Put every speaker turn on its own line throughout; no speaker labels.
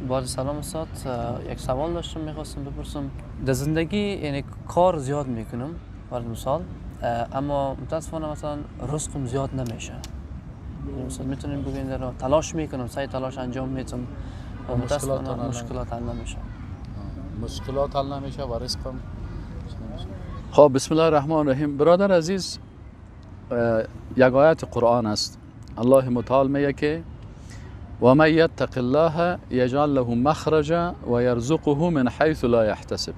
با سلام استاد، یک سوال داشتم میخواستم بپرسم. در زندگی یعنی کار زیاد میکنم برای مثال، اما متاسفانه مثلا رزقم زیاد نمیشه. مثلا میتونیم بگیم در تلاش میکنم، سعی تلاش انجام میدم و متاسفانه مشکلات حل نمیشه.
مشکلات حل نمیشه و رزقم خب بسم الله الرحمن الرحیم. برادر عزیز، یک آیت قرآن است. الله متعال میگه که و من یتق الله یجعل له مخرجا و یرزقه من حیث لا یحتسب.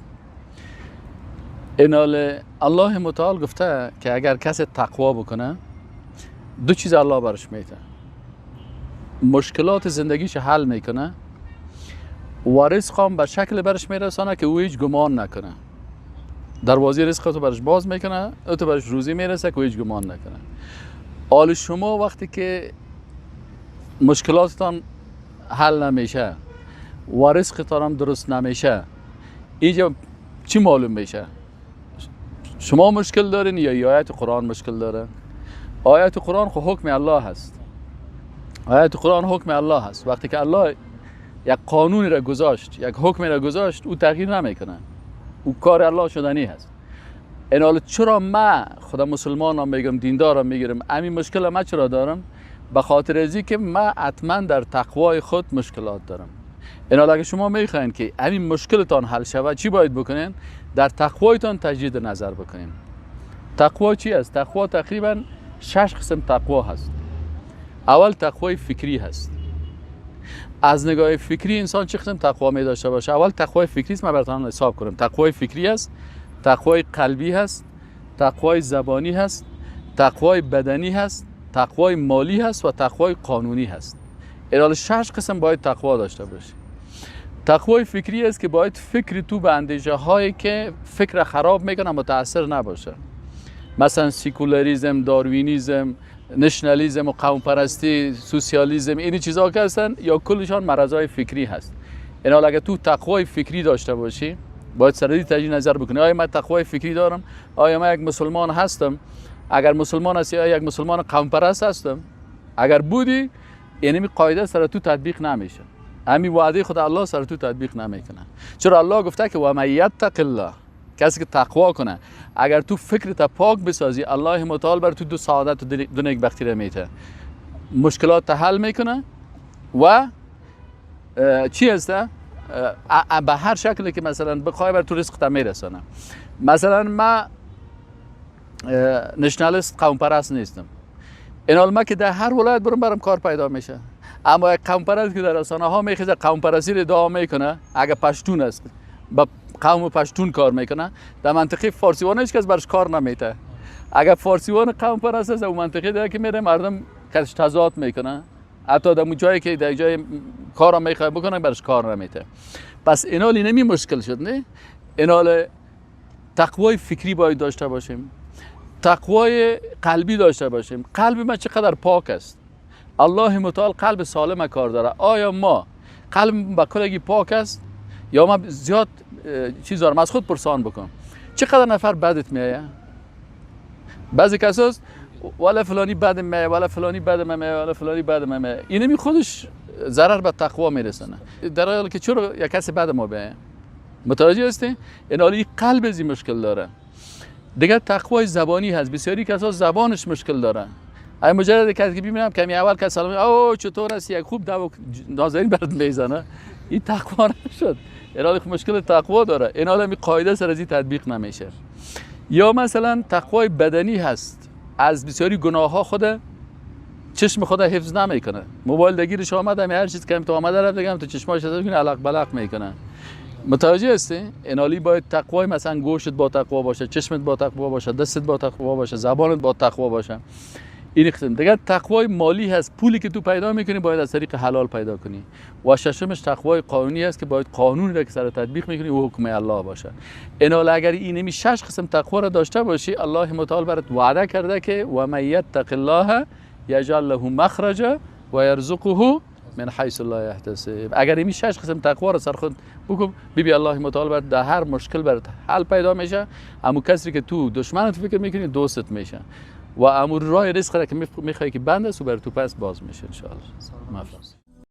الله متعال گفته که اگر کسی تقوا بکنه دو چیز الله برش میده: مشکلات زندگیش حل میکنه و رزق هم به شکل برش میرسانه که او هیچ گمان نکنه. دروازه رزق تو برش باز میکنه، تو برش روزی میرسه که او هیچ گمان نکنه. حال شما وقتی که مشکلاتتان حل نمیشه و رزقتان هم درست نمیشه، اینجا چی معلوم میشه؟ شما مشکل دارین یا آیت قرآن مشکل داره؟ آیت قرآن خب حکم الله هست. آیت قرآن حکم الله هست. وقتی که الله یک قانونی را گذاشت، یک حکمی را گذاشت، او تغییر نمیکنه. او کار الله شدنی هست. این حال چرا من خدا مسلمانم میگم، دیندارم میگیرم، همین مشکل من چرا دارم؟ به خاطر ازی که من حتما در تقوای خود مشکلات دارم. این حال اگه شما میخواین که همین مشکلتان حل شود، چی باید بکنین؟ در تقوایتان تجدید نظر بکنین. تقوا چی است؟ تقوا تقریبا 6 قسم تقوا هست. اول تقوای فکری هست. از نگاه فکری انسان چه قسم تقوا می داشته باشه؟ اول تقوای فکری است. من براتون حساب کنم. تقوای فکری است، تقوای قلبی هست، تقوای زبانی هست، تقوای بدنی هست، تقوای مالی هست و تقوای قانونی هست. این 6 قسم باید تقوا داشته باشی. تقوای فکری است که باید فکر تو به اندیشه هایی که فکر خراب میکنه متاثر نباشه. مثلا سیکولاریسم، داروینیسم، نشنالیسم و قوم پرستی، سوسیالیسم، این چیزها که هستن یا کلشان مرضای فکری هست. این حال اگه تو تقوای فکری داشته باشی، باید سردی تجدید نظر بکنی. آیا من تقوای فکری دارم؟ آیا من یک مسلمان هستم؟ اگر مسلمان هستی، آیا یک مسلمان قوم پرست هستم؟ اگر بودی، یعنی قاعده سر تو تطبیق نمیشه. همین وعده خدا الله سر تو تطبیق نمیکنه. چرا الله گفته که و من یتق الله، کسی که تقوا کنه، اگر تو فکرت پاک بسازی، الله متعال بر تو دو سعادت و دو نیکبختی را میده. مشکلات حل میکنه و چی هسته؟ به هر شکلی که مثلا بخوای بر تو رزق میرسانه. مثلا من نشنالیست قوم پرست نیستم. این حال من که در هر ولایت برم کار پیدا میشه. اما یک قوم پرست که در رسانه ها میخیزه قوم پرستی رو ادعا میکنه، اگر پشتون است با قوم پشتون کار میکنه، در منطقه فارسیوان هیچ کس برش کار نمیته. اگر فارسیوان قوم پرست است، اون منطقه دیگه که میره مردم کش تضاد میکنه، حتی در جایی که در جای کار هم میخواد بکنه برش کار نمیته. پس این حال اینمی مشکل شد. نه این حال تقوای فکری باید داشته باشیم، تقوای قلبی داشته باشیم. قلب ما چقدر پاک است. الله متعال قلب سالم کار داره. آیا ما قلب با کلگی پاک است یا ما زیاد چیز دارم؟ از خود پرسان بکن. چقدر نفر بدت میایه؟ بعضی کسا ولی فلانی بدم میایه، ولی فلانی بدم میایه، ولی فلانی بدم میایه. اینمی خودش ضرر به تقوا میرسونه. در حالی که چرا یک کسی بد ما بیایه؟ متوجه هستی؟ این حالی قلب از این مشکل داره. دیگه تقوای زبانی هست. بسیاری کسا زبانش مشکل داره. ای مجرد کسی که ببینم کمی اول که سلام او چطور هستی، یک خوب دو نازنین برات میزنه، این تقوا نشد. این حال مشکل تقوا داره. این حال می قاعده سر ازی تطبیق نمیشه. یا مثلا تقوای بدنی هست. از بسیاری گناه ها خود چشم خود حفظ نمیکنه. موبایل دگیرش آمده، هر چیز که تو آمده رفت دیگه تو چشماش از ببین علق بلق میکنه. متوجه هستی؟ این حالی باید تقوای مثلا گوشت با تقوا باشه، چشمت با تقوا باشه، دستت با تقوا باشه، زبانت با تقوا باشه. این قسم دیگه تقوای مالی هست. پولی که تو پیدا میکنی باید از طریق حلال پیدا کنی. و ششمش تقوای قانونی است که باید قانونی را که سر تطبیق میکنی و حکم الله باشه. این حال اگر اینمی 6 قسم تقوا را داشته باشی، الله متعال برات وعده کرده که و من یتق الله یجعل له مخرجا و یرزقه من حیث لا یحتسب. اگر اینمی 6 قسم تقوا را سر خود بکن، ببین الله متعال برات در هر مشکل برات حل پیدا میشه. اما کسی که تو دشمنت فکر میکنی دوستت میشه. و امور راه رزق را که میخوای که بند است و بر تو پس باز میشه ان شاء الله.